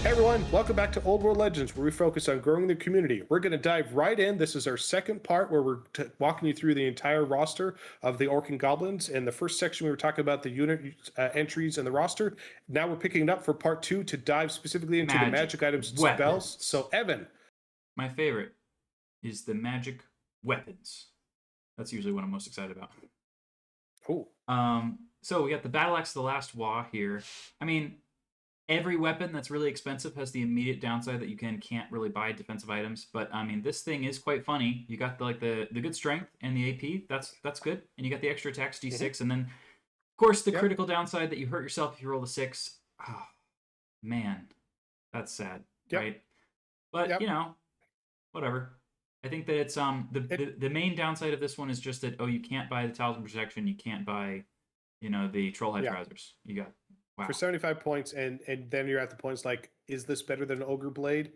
Hey everyone, welcome back to Old World Legends, where we focus on growing the community. We're going to dive right in. This is our second part where we're walking you through the entire roster of the Orc and Goblins. In the first section, we were talking about the unit entries and the roster. Now we're picking it up for part two to dive specifically into the magic items and spells. So, Evan. My favorite is the magic weapons. That's usually what I'm most excited about. Cool. So we got the Battle Axe of the Last Waaagh here. I mean, every weapon that's really expensive has the immediate downside that you can't really buy defensive items. But I mean, this thing is quite funny. You got the good strength and the AP. That's good. And you got the extra attacks D6, and then of course the critical downside that you hurt yourself if you roll a 6. Oh, man, that's sad, right? But you know, whatever. I think that it's the main downside of this one is just that you can't buy the talisman protection. You can't buy, the trollhide trousers. You got. Wow. For 75 points, and then you're at the points like, is this better than Ogre Blade?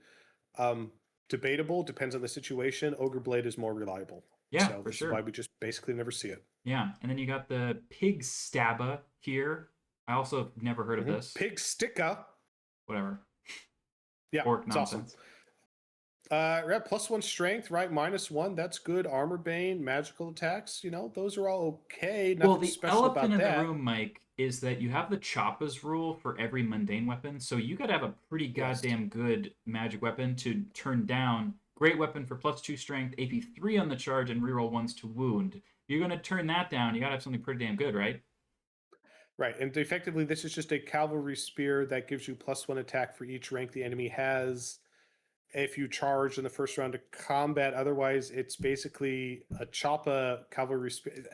Debatable, depends on the situation. Ogre Blade is more reliable. Yeah, so for this sure. is why we just basically never see it. Yeah, and then you got the Pig Stabba here. I also have never heard of this. Pig Sticka. Whatever. Yeah, Orc it's nonsense. Awesome. Yeah, +1 strength, right? -1, that's good. Armor Bane, magical attacks, those are all okay. Nothing the special elephant about in the room, Mike, is that you have the Choppa's rule for every mundane weapon, so you got to have a pretty goddamn good magic weapon to turn down. Great weapon for +2 strength, AP 3 on the charge, and reroll 1s to wound. If you're going to turn that down, you got to have something pretty damn good, right? Right, and effectively, this is just a cavalry spear that gives you +1 attack for each rank the enemy has if you charge in the first round of combat. Otherwise, it's basically a Choppa cavalry spear.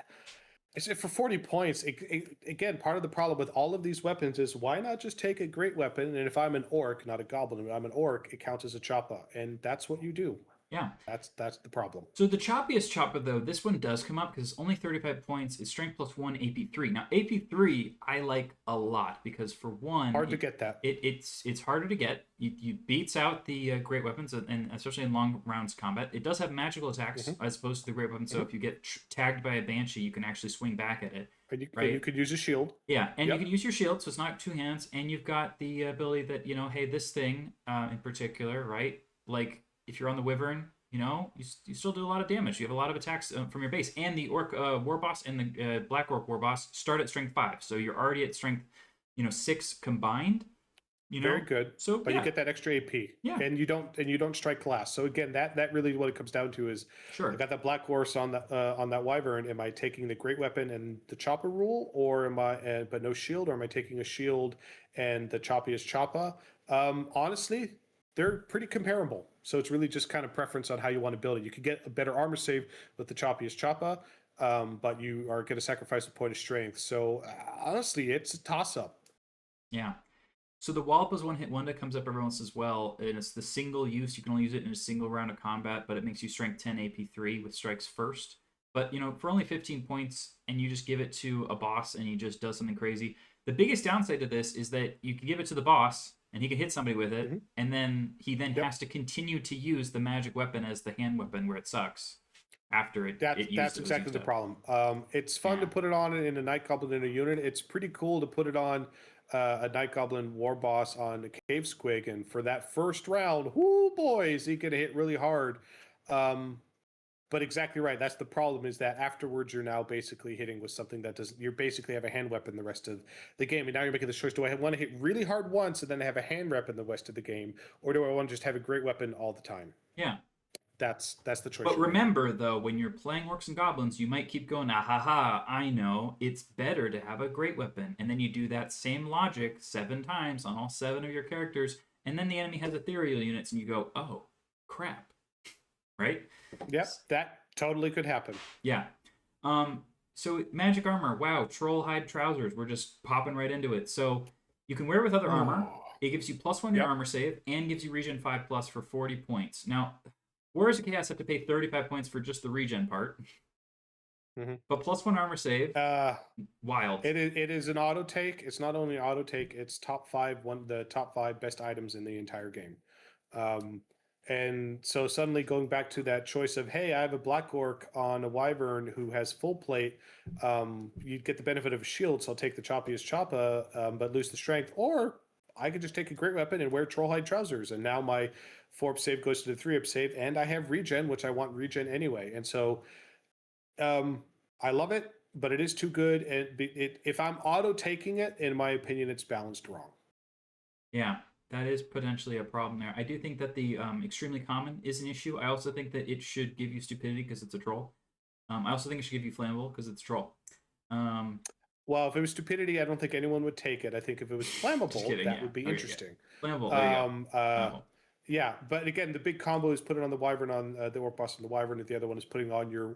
It's for 40 points. Again, part of the problem with all of these weapons is why not just take a great weapon? And if I'm an orc, not a goblin, but I'm an orc, it counts as a Choppa, and that's what you do. Yeah. That's the problem. So the choppiest Choppa, though, this one does come up because it's only 35 points. It's strength +1, AP 3. Now, AP 3 I like a lot because for one, hard to get that. It's harder to get. You beats out the great weapons, and especially in long rounds combat. It does have magical attacks as opposed to the great weapon. So if you get tagged by a banshee, you can actually swing back at it. And you could use a shield. Yeah, and you can use your shield, so it's not 2 hands, and you've got the ability that hey, this thing in particular, right? Like if you're on the Wyvern. You still do a lot of damage. You have a lot of attacks from your base. And the Orc Warboss and the Black Orc Warboss start at strength 5. So you're already at strength, 6 combined. Very good. So, but you get that extra AP. Yeah. And you don't strike class. So again, that really what it comes down to is I got that Black Horse on that Wyvern. Am I taking the great weapon and the Choppa rule, or am I but no shield, or am I taking a shield and the choppiest Choppa? Honestly, they're pretty comparable. So it's really just kind of preference on how you want to build it. You could get a better armor save with the choppiest Choppa, but you are going to sacrifice a point of strength. So honestly, it's a toss-up. Yeah. So the Wallop's one-hit wonder comes up every once as well, and it's the single use. You can only use it in a single round of combat, but it makes you strength 10 AP 3 with strikes first. But, for only 15 points, and you just give it to a boss, and he just does something crazy. The biggest downside to this is that you can give it to the boss, and he can hit somebody with it, and then he has to continue to use the magic weapon as the hand weapon where it sucks after it. That's exactly the problem. It's fun to put it on in a Night Goblin in a unit. It's pretty cool to put it on a Night Goblin Warboss on a Cave Squig, and for that first round, whoo boys, he can hit really hard. But exactly right. That's the problem, is that afterwards you're now basically hitting with something that doesn't. You basically have a hand weapon the rest of the game, and now you're making the choice: do I want to hit really hard once and then have a hand weapon the rest of the game, or do I want to just have a great weapon all the time? Yeah, that's the choice. But remember, though, when you're playing Orcs and Goblins, you might keep going, I know it's better to have a great weapon, and then you do that same logic 7 times on all 7 of your characters, and then the enemy has ethereal units, and you go, oh crap. Right? Yep, that totally could happen. Yeah. So magic armor, wow, troll hide trousers. We're just popping right into it. So you can wear it with other armor. It gives you +1 your armor save and gives you regen 5+ for 40 points. Now, Warriors of Chaos have to pay 35 points for just the regen part. But +1 armor save, wild. It is an auto take. It's not only an auto take, it's the top 5 best items in the entire game. And so suddenly going back to that choice of, hey, I have a Black Orc on a Wyvern who has full plate, you'd get the benefit of a shield, so I'll take the choppiest Choppa, but lose the strength. Or I could just take a great weapon and wear trollhide trousers, and now my 4-up save goes to the 3-up save, and I have regen, which I want regen anyway. And so I love it, but it is too good. And if I'm auto taking it, in my opinion, it's balanced wrong. Yeah, that is potentially a problem there. I do think that the extremely common is an issue. I also think that it should give you stupidity because it's a troll. I also think it should give you flammable because it's a troll. Well, if it was stupidity, I don't think anyone would take it. I think if it was flammable, that would be interesting. Flammable, there you go. Flammable. Yeah, but again, the big combo is put it on the Wyvern on the Orc Boss and the Wyvern, and the other one is putting on your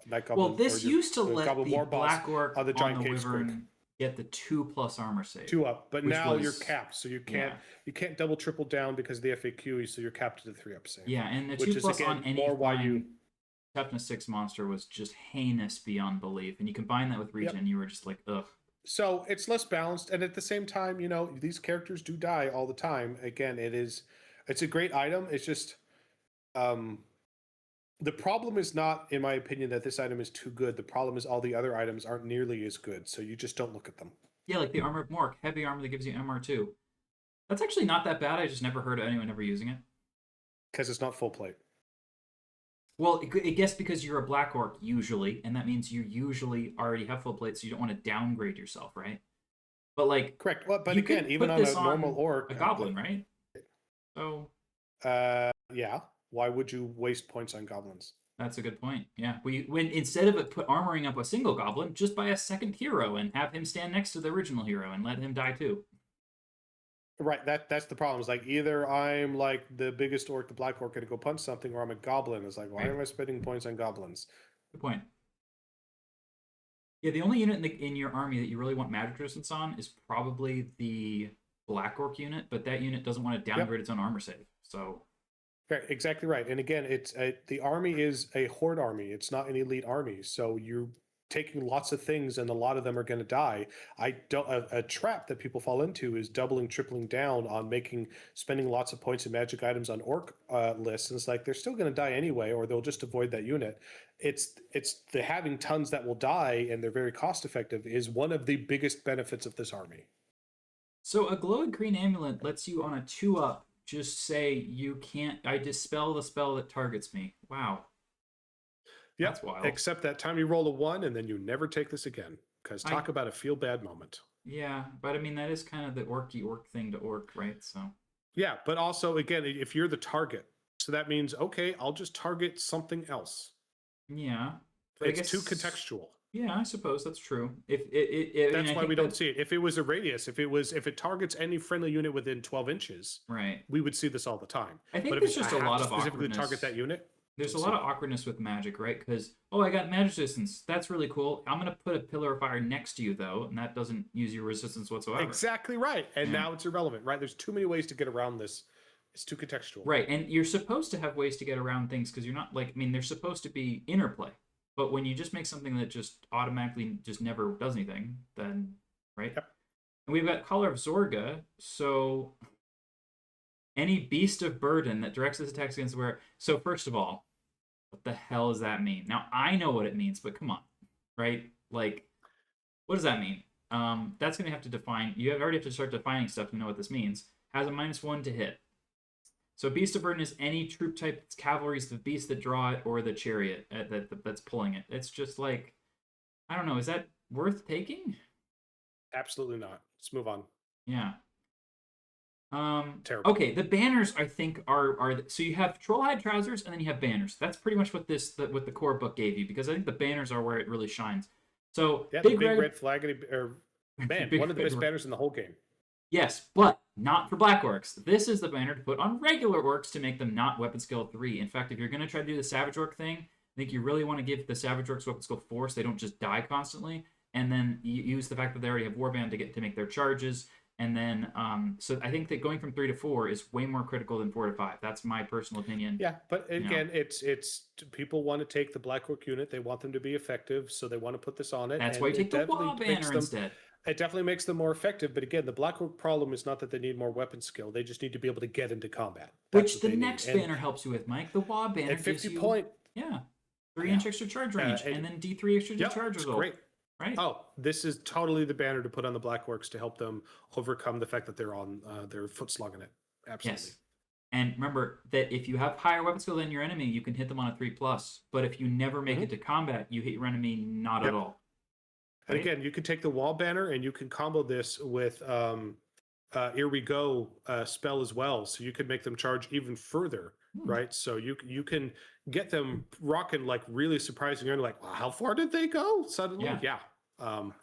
Night Goblin. Well, this used to let Goblin the Black Orc on the Giant Cave Wyvern Squig. get the 2+ armor save. 2-up, but now you're capped, so you can't double triple down because of the FAQ, so you're capped to the 3-up save. Yeah, and the 2+ on any toughness 6 monster was just heinous beyond belief, and you combine that with regen, you were just like, ugh. So it's less balanced, and at the same time, you know, these characters do die all the time. Again, it's a great item. It's just the problem is not, in my opinion, that this item is too good. The problem is all the other items aren't nearly as good, so you just don't look at them. Yeah, like the Armor of Mork, heavy armor that gives you MR2. That's actually not that bad. I just never heard of anyone ever using it. Because it's not full plate. Well, I guess because you're a Black Orc usually, and that means you usually already have full plate, so you don't want to downgrade yourself, right? But like, correct. Well, but again, even on a normal orc, a goblin, right? So, yeah. Why would you waste points on goblins? That's a good point. Yeah, when instead of armoring up a single goblin, just buy a second hero and have him stand next to the original hero and let him die too. Right, that's the problem. It's like either I'm like the biggest orc, the Black Orc, gonna go punch something, or I'm a goblin. It's like, why am I spending points on goblins? Good point. Yeah, the only unit in your army that you really want magic resistance on is probably the Black Orc unit, but that unit doesn't want to downgrade its own armor save. So, right, exactly right. And again, it's the army is a horde army. It's not an elite army. So you're taking lots of things, and a lot of them are going to die. A trap that people fall into is doubling, tripling down on spending lots of points and magic items on orc lists. And it's like they're still going to die anyway, or they'll just avoid that unit. It's the having tons that will die and they're very cost effective is one of the biggest benefits of this army. So a glowing green amulet lets you on a 2-up just say you can't. I dispel the spell that targets me. Wow. Yeah, that's wild. Except that time you roll a 1 and then you never take this again. Because talk about a feel bad moment. Yeah, but I mean that is kind of the orky orc thing to orc, right? So. Yeah, but also again, if you're the target, so that means okay, I'll just target something else. Yeah, but it's too contextual. Yeah, I suppose that's true. That's why we don't see it. If it was a radius, if it targets any friendly unit within 12 inches, right, we would see this all the time. I think there's just a lot of specifically target that unit. There's a lot of awkwardness with magic, right? Because I got magic resistance. That's really cool. I'm gonna put a pillar of fire next to you though, and that doesn't use your resistance whatsoever. Exactly right. And now it's irrelevant, right? There's too many ways to get around this. It's too contextual. Right, and you're supposed to have ways to get around things because you're not like, I mean, there's supposed to be interplay. But when you just make something that just automatically just never does anything, then, right? Yep. And we've got Collar of Zorga, so any beast of burden that directs its attacks against the wearer. So first of all, what the hell does that mean? Now, I know what it means, but come on, right? Like, what does that mean? That's going to have to define. You already have to start defining stuff to know what this means. Has a -1 to hit. So Beast of Burden is any troop type. It's cavalry, is the beast that draw it, or the chariot that's pulling it. It's just like, I don't know. Is that worth taking? Absolutely not. Let's move on. Yeah. Terrible. Okay, the banners I think are so you have trollhide trousers and then you have banners. That's pretty much what what the core book gave you, because I think the banners are where it really shines. So yeah, big red flag or man, one of the best banners in the whole game. Yes, but not for Black Orcs. This is the banner to put on regular Orcs to make them not weapon skill 3. In fact, if you're going to try to do the Savage Orc thing, I think you really want to give the Savage Orcs weapon skill 4 so they don't just die constantly. And then you use the fact that they already have Warband to make their charges. And then, so I think that going from 3 to 4 is way more critical than 4 to 5. That's my personal opinion. Yeah, but again, it's people want to take the Black Orc unit. They want them to be effective, so they want to put this on it. That's why you take the Waaagh banner instead. It definitely makes them more effective, but again, the Black Orc problem is not that they need more weapon skill. They just need to be able to get into combat. Which the next banner helps you with, Mike. The Waaagh banner at 50 gives you, point. yeah, 3-inch extra charge range, and then D3 extra charge result. Great. right? Oh, this is totally the banner to put on the Black Orcs to help them overcome the fact that they're on their foot slogging it. Absolutely. Yes. And remember that if you have higher weapon skill than your enemy, you can hit them on a 3+. But if you never make it to combat, you hit your enemy not at all. And Right? again, you can take the wall banner and you can combo this with Here We Go spell as well. So you could make them charge even further, right? So you can get them rocking like really surprising. You're like, wow, how far did they go suddenly? Yeah.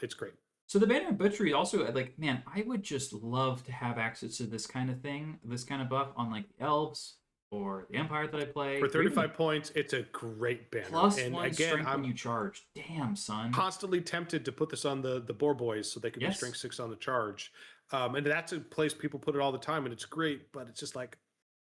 It's great. So the banner of butchery also, like, man, I would just love to have access to this kind of thing, this kind of buff on like the elves or the empire that I play. For 35 points, it's a great banner. +1 strength when you charge. Damn, son. Constantly tempted to put this on the boar boys so they can be strength 6 on the charge. And that's a place people put it all the time, and it's great, but it's just like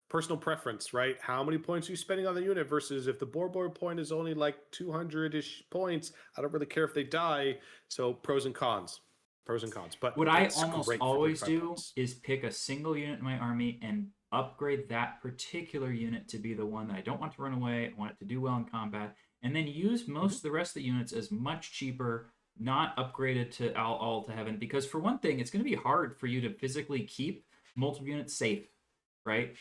personal preference, right? How many points are you spending on the unit versus if the boar boy point is only like 200-ish points, I don't really care if they die. So pros and cons. But what I almost always do is pick a single unit in my army and upgrade that particular unit to be the one that I don't want to run away. I want it to do well in combat, and then use most of the rest of the units as much cheaper, not upgraded to all to heaven. Because for one thing, it's going to be hard for you to physically keep multiple units safe, right?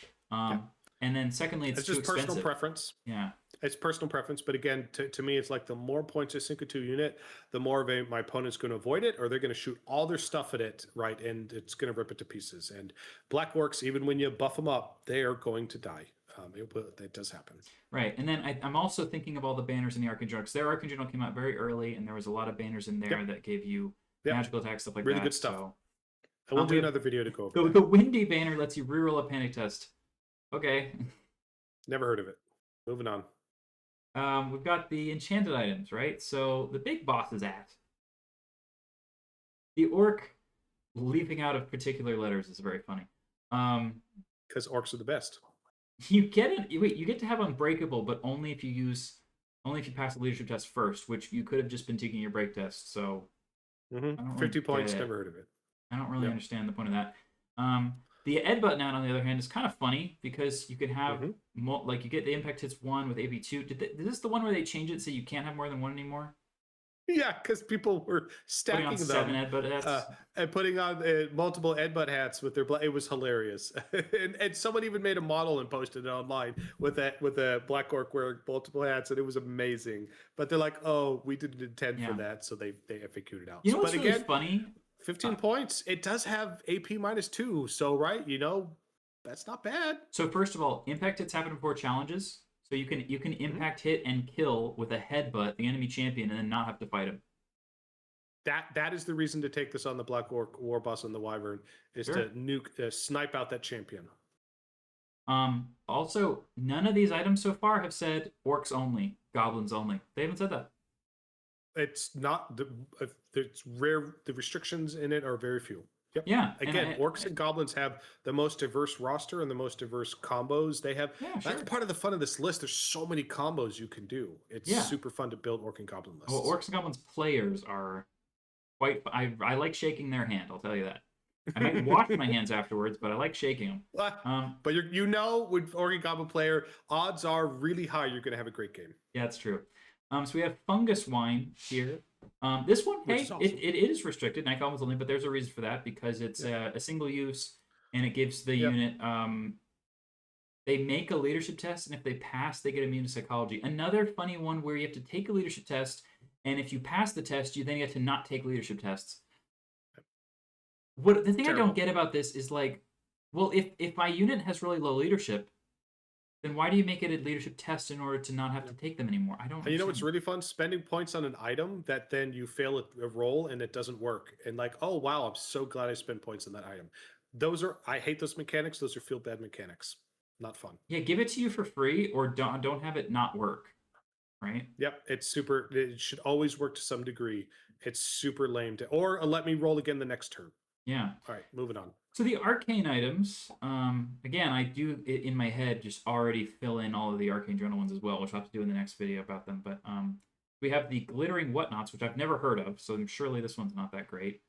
And then secondly, it's too just expensive. Personal preference. Yeah. It's personal preference, but again, to me, it's like the more points I sink into a unit, the more of my opponent's going to avoid it, or they're going to shoot all their stuff at it, right? And it's going to rip it to pieces. And Black Orcs, even when you buff them up, they are going to die. It does happen. Right. And then I'm also thinking of all the banners in the Arcane Journal, because their Arcane Journal came out very early, and there was a lot of banners in there that gave you magical attacks, stuff like that. Really good stuff. So, I will do another video to go over the Windy banner lets you reroll a panic test. Okay. Never heard of it. Moving on. We've got the enchanted items, right? So the big boss is at. The orc leaping out of particular letters is very funny. Because orcs are the best. You get it. Wait, you get to have unbreakable, but only if you pass the leadership test first, which you could have just been taking your break test. So 50 points. Never heard of it. I don't really understand the point of that. The Ed button out, on the other hand, is kind of funny because you can have like you get the impact hits 1 with AB 2. Is this the one where they change it so you can't have more than 1 anymore? Yeah, because people were stacking putting on them 7 Ed butt hats and putting on multiple Ed butt hats with their. It was hilarious, and someone even made a model and posted it online with a Black Orc wearing multiple hats, and it was amazing. But they're like, "Oh, we didn't intend for that," so they FAQ'd it out. You know what's really funny? 15 points. It does have AP -2, so right, that's not bad. So first of all, impact hits happen before challenges, so you can impact hit and kill with a headbutt the enemy champion and then not have to fight him. That is the reason to take this on the Black Orc Warboss and the Wyvern is to nuke, snipe out that champion. Also, none of these items so far have said orcs only, goblins only. They haven't said that. It's not it's rare. The restrictions in it are very few. Yep. Yeah. Again, orcs and goblins have the most diverse roster and the most diverse combos. They have. Yeah, that's part of the fun of this list. There's so many combos you can do. It's super fun to build orc and goblin lists. Well, orcs and goblins players are quite. I like shaking their hand. I'll tell you that. I might wash my hands afterwards, but I like shaking them. But with orc and goblin player, odds are really high you're going to have a great game. Yeah, that's true. So we have fungus wine here. This one, hey, awesome. it is restricted, night goblins only, but there's a reason for that because it's a single use and it gives the unit. They make a leadership test, and if they pass, they get immune to psychology. Another funny one where you have to take a leadership test, and if you pass the test, you then get to not take leadership tests. The thing I don't get about this is like, well, if my unit has really low leadership, then why do you make it a leadership test in order to not have to take them anymore? I don't. And you know what's really fun? Spending points on an item that then you fail a roll and it doesn't work. And like, oh wow, I'm so glad I spent points on that item. I hate those mechanics. Those are feel bad mechanics. Not fun. Yeah, give it to you for free or don't have it not work. Right? Yep, it's super. It should always work to some degree. It's super lame or let me roll again the next turn. Yeah. All right, moving on. So the arcane items, again, I do in my head just already fill in all of the arcane journal ones as well, which I'll have to do in the next video about them. But we have the glittering whatnots, which I've never heard of, so surely this one's not that great.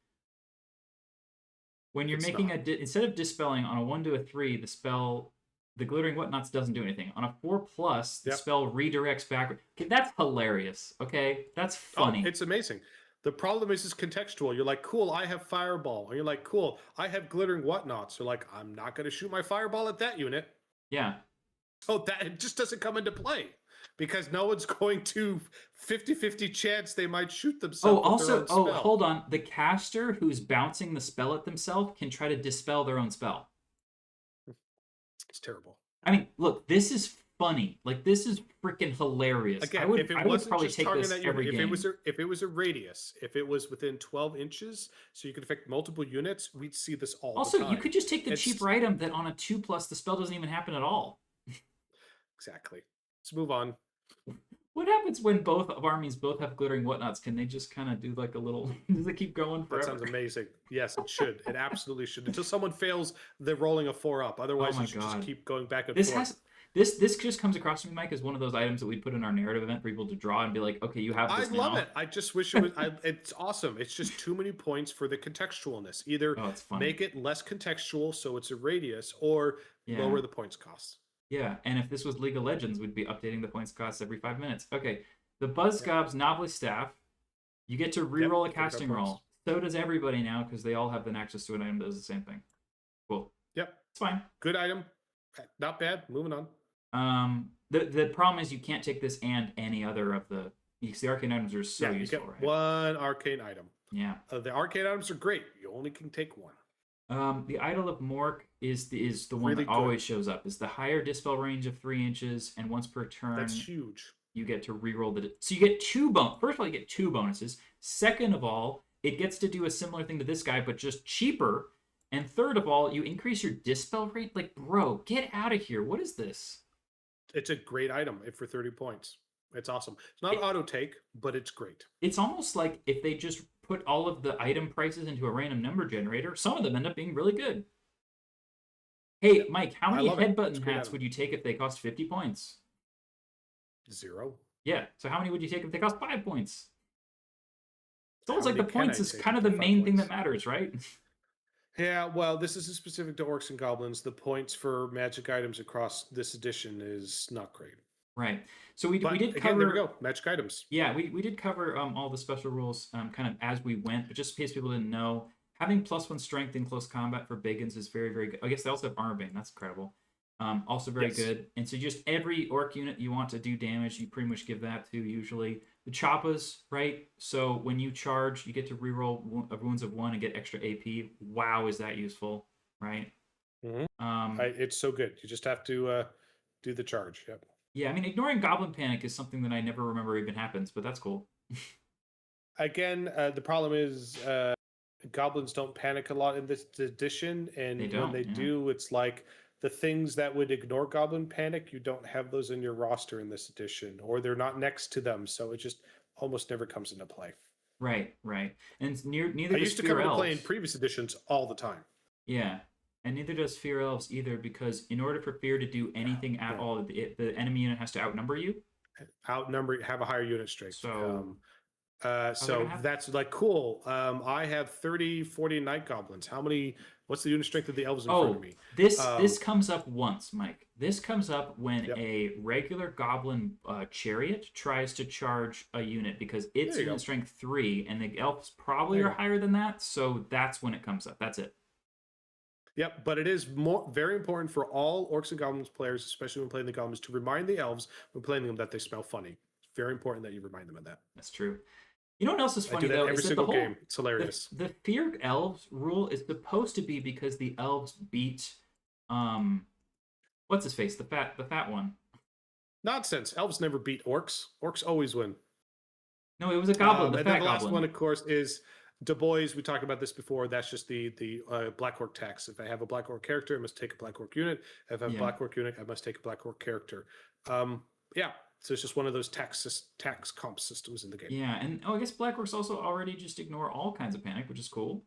When you're making instead of dispelling on a 1 to a 3, the glittering whatnots doesn't do anything. On a 4+, the spell redirects backward. Okay, that's hilarious. Okay, that's funny. Oh, it's amazing. The problem is contextual. You're like, cool, I have fireball. And you're like, cool, I have glittering whatnots. You're like, I'm not going to shoot my fireball at that unit. Yeah. So that it just doesn't come into play because no one's going to 50-50 chance they might shoot themselves. Oh, with their also, own spell. hold on. The caster who's bouncing the spell at themselves can try to dispel their own spell. It's terrible. I mean, look, this is funny. Like, this is freaking hilarious. Again, I would if it probably wasn't take this that every unit, game. if it was a radius, if it was within 12 inches, so you could affect multiple units, we'd see this all Also, the time. you could just take the cheaper item that on a 2+, the spell doesn't even happen at all. Exactly. Let's move on. What happens when both of armies both have glittering whatnots? Can they just kind of do like a little... Does it keep going forever? That sounds amazing. Yes, it should. It absolutely should. Until someone fails the rolling a 4-up. Otherwise, you should just keep going back and forth. This just comes across to me, Mike, as one of those items that we put in our narrative event for people to draw and be like, okay, you have this now. I love it. I just wish it was... it's awesome. It's just too many points for the contextualness. Either make it less contextual so it's a radius, or lower the points cost. Yeah, and if this was League of Legends, we'd be updating the points cost every 5 minutes. Okay, the Buzzgob's Novelist Staff, you get to reroll a casting roll. So does everybody now, because they all have an access to an item that does the same thing. Cool. Yep. It's fine. Good item. Not bad. Moving on. The problem is you can't take this and any other of the... Because the arcane items are so useful, you get right? one arcane item. Yeah. The arcane items are great. You only can take one. The Idol of Mork is the one that always shows up. Is the higher dispel range of 3 inches, and once per turn, that's huge. You get to reroll the. So you get First of all, you get 2 bonuses. Second of all, it gets to do a similar thing to this guy, but just cheaper. And third of all, you increase your dispel rate. Like, bro, get out of here! What is this? It's a great item for 30 points. It's awesome. It's not auto take, but it's great. It's almost like if they just put all of the item prices into a random number generator, some of them end up being really good. Hey, Mike, how many headbutton hats would you take if they cost 50 points? 0. Yeah, so how many would you take if they cost 5 points? It's almost like the points is kind of the main thing that matters, right? Yeah, well, this is specific to Orcs and Goblins. The points for magic items across this edition is not great. Right. So we did cover... Again, there we go. Magic items. Yeah, we did cover all the special rules kind of as we went, but just in case people didn't know, having +1 strength in close combat for Bigans is very, very good. I guess they also have Armor Bane. That's incredible. Also very good. And so just every Orc unit you want to do damage, you pretty much give that to usually. The Choppas, right? So when you charge, you get to reroll wounds of 1 and get extra AP. Wow, is that useful, right? Mm-hmm. It's so good. You just have to do the charge. Yep. Yeah, I mean, ignoring Goblin Panic is something that I never remember even happens, but that's cool. Again, the problem is goblins don't panic a lot in this edition, and when they do, it's like the things that would ignore Goblin Panic, you don't have those in your roster in this edition, or they're not next to them, so it just almost never comes into play. Right. And neither I used to come into play in previous editions all the time. Yeah. And neither does Fear Elves either, because in order for Fear to do anything at all, the enemy unit has to outnumber you. Have a higher unit strength. So that's like cool. I have 30-40 Night Goblins. What's the unit strength of the elves in front of me? This comes up once, Mike. This comes up when a regular Goblin chariot tries to charge a unit because its unit strength 3, and the elves probably are higher than that, so that's when it comes up. That's it. Yep, but it is very important for all Orcs and Goblins players, especially when playing the Goblins, to remind the elves when playing them that they smell funny. It's very important that you remind them of that. That's true. You know what else is funny, though? Every single game. It's hilarious. The Fear Elves rule is supposed to be because the elves beat, what's his face? The fat one. Nonsense. Elves never beat orcs. Orcs always win. No, it was a goblin. The fat the last goblin. one, of course, is Du Bois. We talked about this before. That's just the Black Orc tax. If I have a Black Orc character, I must take a Black Orc unit. If I have a Black Orc unit, I must take a Black Orc character. So it's just one of those tax comp systems in the game. Yeah, and I guess Black Orcs also already just ignore all kinds of panic, which is cool.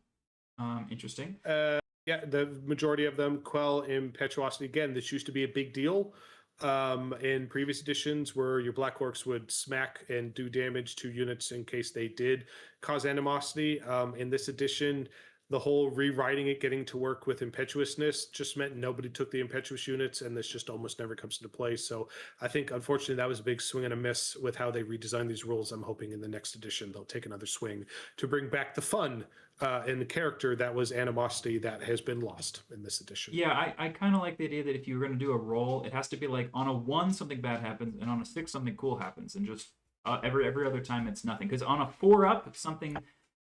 Interesting. The majority of them quell impetuosity. Again, this used to be a big deal in previous editions where your Black Orcs would smack and do damage to units in case they did cause animosity. In this edition, the whole rewriting it, getting to work with impetuousness just meant nobody took the impetuous units, and this just almost never comes into play. So I think, unfortunately, that was a big swing and a miss with how they redesigned these rules. I'm hoping in the next edition they'll take another swing to bring back the fun in the character that was animosity that has been lost in this edition. Yeah, I kind of like the idea that if you were going to do a roll, it has to be like on a 1 something bad happens, and on a 6 something cool happens, and just every other time it's nothing. Because on a 4 up, something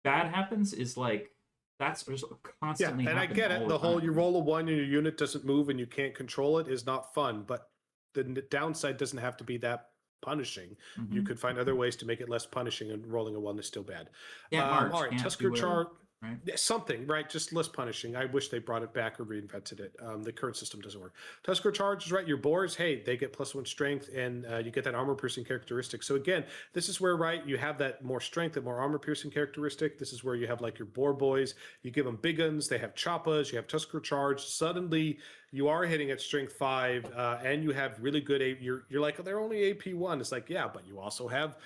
bad happens is like that's just constantly. Yeah, and I get it. The whole you roll a 1 and your unit doesn't move and you can't control it is not fun, but the downside doesn't have to be that punishing. You could find other ways to make it less punishing, and rolling a 1 is still bad. Yeah, all right, Tusker Charge. Right. Something, right? Just less punishing. I wish they brought it back or reinvented it. The current system doesn't work. Tusker Charge is right. Your boars, hey, they get +1 strength, and you get that armor piercing characteristic. So again, this is where, right, you have that more strength and more armor piercing characteristic. This is where you have like your boar boys. You give them big guns. They have choppas. You have Tusker Charge. Suddenly, you are hitting at strength 5, and you have really good. You're like, oh, they're only AP 1. It's like, yeah, but you also have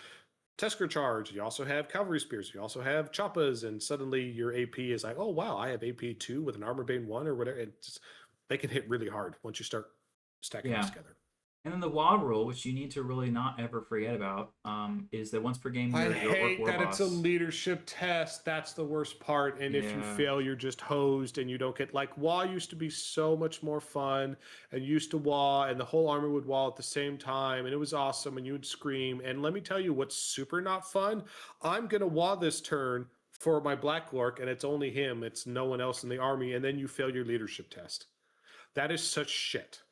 Tusker Charge, you also have Cavalry Spears, you also have Choppas, and suddenly your AP is like, oh wow, I have AP 2 with an Armor Bane 1 or whatever. They can hit really hard once you start stacking them together. And then the Waaagh rule, which you need to really not ever forget about, is that once per game I your hate Orc that Warboss. it's a leadership test. That's the worst part. And if you fail, you're just hosed, and you don't get like Waaagh used to be so much more fun, and used to Waaagh, and the whole army would Waaagh at the same time, and it was awesome, and you would scream. And let me tell you what's super not fun. I'm gonna Waaagh this turn for my Black Orc, and it's only him. It's no one else in the army, and then you fail your leadership test. That is such shit.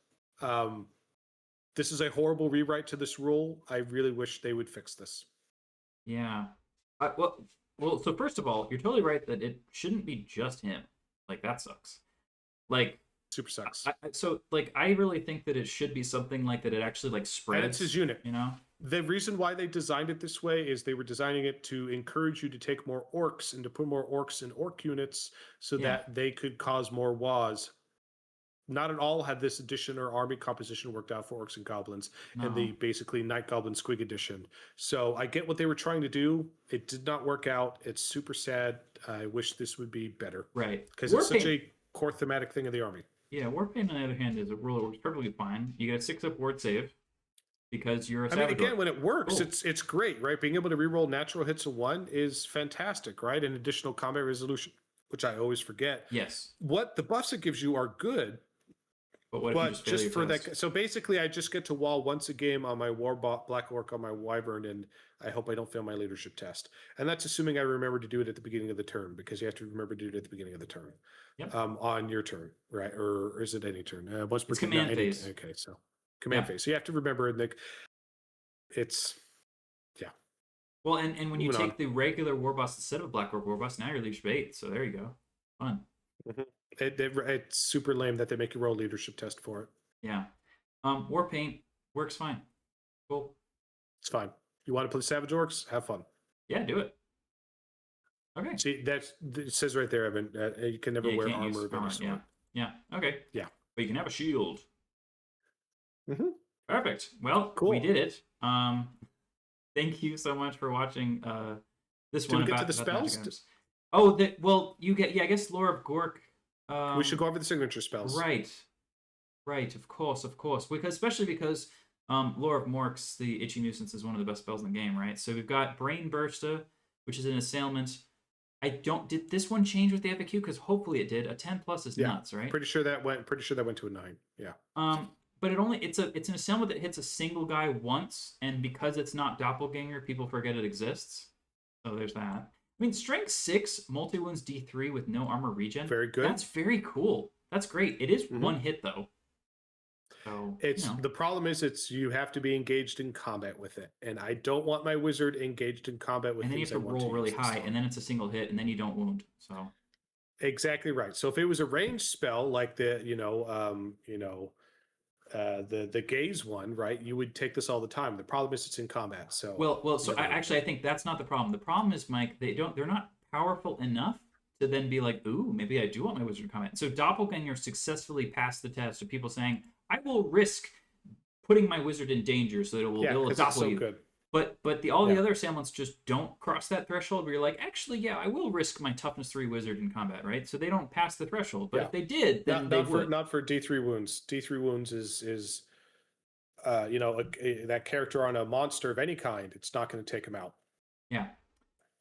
This is a horrible rewrite to this rule. I really wish they would fix this. Yeah. Well, so first of all, you're totally right that it shouldn't be just him. Like, that sucks. Like, super sucks. I really think that it should be something like that. It actually like spreads. And it's his unit. You know. The reason why they designed it this way is they were designing it to encourage you to take more orcs and to put more orcs in orc units so that they could cause more Waaghs. Not at all had this edition or army composition worked out for Orcs and Goblins and the basically Night Goblin Squig edition. So I get what they were trying to do. It did not work out. It's super sad. I wish this would be better. Right. Because it's such a core thematic thing of the army. Yeah, Warpaint, on the other hand, is a rule that works perfectly fine. You get a 6-up ward save because you're a savage. I mean, again, when it works, it's great, right? Being able to reroll natural hits of 1 is fantastic, right? And additional combat resolution, which I always forget. Yes. What the buffs it gives you are good. But what if you just for that, so basically, I just get to Waaagh once a game on my Black Orc on my Wyvern, and I hope I don't fail my leadership test. And that's assuming I remember to do it at the beginning of the turn, because you have to remember to do it at the beginning of the turn. Yep. On your turn, right? Or is it any turn? Once per command phase. Okay, so command phase. So you have to remember, and it's Well, and when you take the regular Warboss instead of a Black Orc Warboss, now you're leadership 8. So there you go, fun. Mm-hmm. It's super lame that they make you roll a leadership test for it. Yeah. Warpaint works fine. Cool. It's fine. You want to play Savage Orcs? Have fun. Yeah, do it. Okay. See, it says right there, Evan, you can never wear armor of any sort. Yeah. Okay. Yeah. But you can have a shield. Mm-hmm. Perfect. Well, cool. We did it. Thank you so much for watching this one. Did we get to the spells? You get, I guess, Lore of Gork. We should go over the signature spells. Right, of course. Especially because Lore of Morks, the Itchy Nuisance, is one of the best spells in the game, right? So we've got Brain Burster, which is an assailment. Did this one change with the FAQ? Because hopefully it did. A 10+ is nuts, right? Pretty sure that went to a 9. Yeah. But it's an assailant that hits a single guy once, and because it's not doppelganger, people forget it exists. So there's that. I mean, strength 6, multi-wounds D3 with no armor regen. Very good. That's very cool. That's great. It is one hit though. So the problem is you have to be engaged in combat with it, and I don't want my wizard engaged in combat with. And then you have to roll really high, and then it's a single hit, and then you don't wound. So exactly right. So if it was a ranged spell like the the gaze one, right? You would take this all the time. The problem is it's in combat. So I think that's not the problem. The problem is, Mike, they're not powerful enough to then be like, ooh, maybe I do want my wizard in combat. So doppelganger successfully passed the test of people saying, I will risk putting my wizard in danger so that it'll doppel you. Good. But all the Yeah. other assailants just don't cross that threshold where you're like, actually, yeah, I will risk my toughness 3 wizard in combat, right? So they don't pass the threshold. But Yeah. if they did, then they would. Not for D3 wounds. D3 wounds is that character on a monster of any kind. It's not going to take him out. Yeah.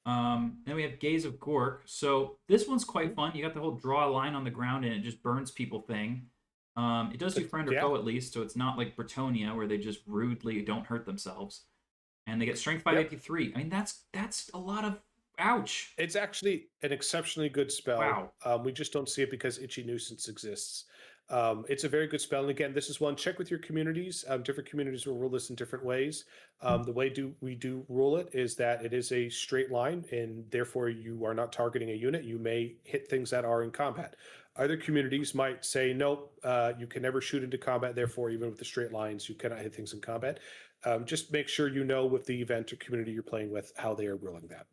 Then we have Gaze of Gork. So this one's quite fun. You got the whole draw a line on the ground and it just burns people thing. It does do friend or foe at least, so it's not like Bretonia where they just rudely don't hurt themselves. And they get strength 5 AP3. I mean, that's a lot of ouch. It's actually an exceptionally good spell. Wow. We just don't see it because Itchy Nuisance exists. It's a very good spell. And again, this is one, check with your communities. Different communities will rule this in different ways. The way we do rule it is that it is a straight line, and therefore you are not targeting a unit. You may hit things that are in combat. Other communities might say, nope, you can never shoot into combat. Therefore, even with the straight lines, you cannot hit things in combat. Just make sure you know with the event or community you're playing with how they are ruling that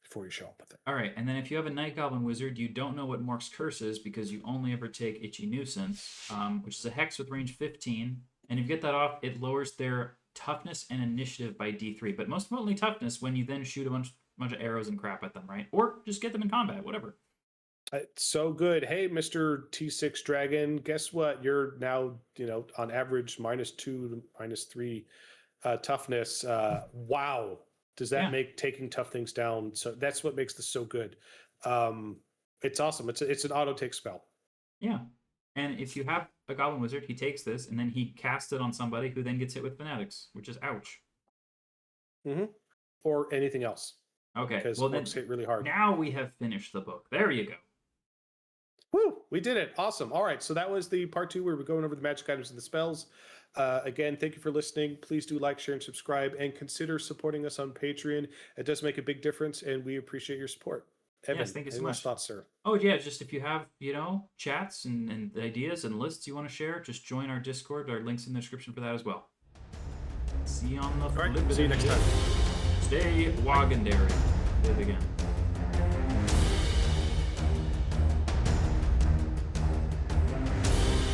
before you show up with it. All right, and then if you have a Night Goblin Wizard, you don't know what Mork's Curse is because you only ever take Itchy Nuisance, which is a hex with range 15. And if you get that off, it lowers their toughness and initiative by D3. But most importantly, toughness when you then shoot a bunch of arrows and crap at them, right? Or just get them in combat, whatever. It's so good. Hey, Mr. T6 Dragon, guess what? You're now, on average -2 to -3 toughness. Wow. Does that make taking tough things down? So that's what makes this so good. It's awesome. It's an auto take spell. Yeah. And if you have a Goblin Wizard, he takes this and then he casts it on somebody who then gets hit with Fanatics, which is ouch. Mm-hmm. Or anything else. Okay. Because orcs hit really hard. Now we have finished the book. There you go. Woo! We did it. Awesome. All right. So that was the part 2 where we're going over the magic items and the spells. Again, thank you for listening. Please do like, share, and subscribe, and consider supporting us on Patreon. It does make a big difference, and we appreciate your support. Evan, yes, thank you so much. Thoughts, sir? Oh, yeah, just if you have, chats and ideas and lists you want to share, just join our Discord. Our link's in the description for that as well. See you on the flip. See you next time. Stay Waagendary. Live again.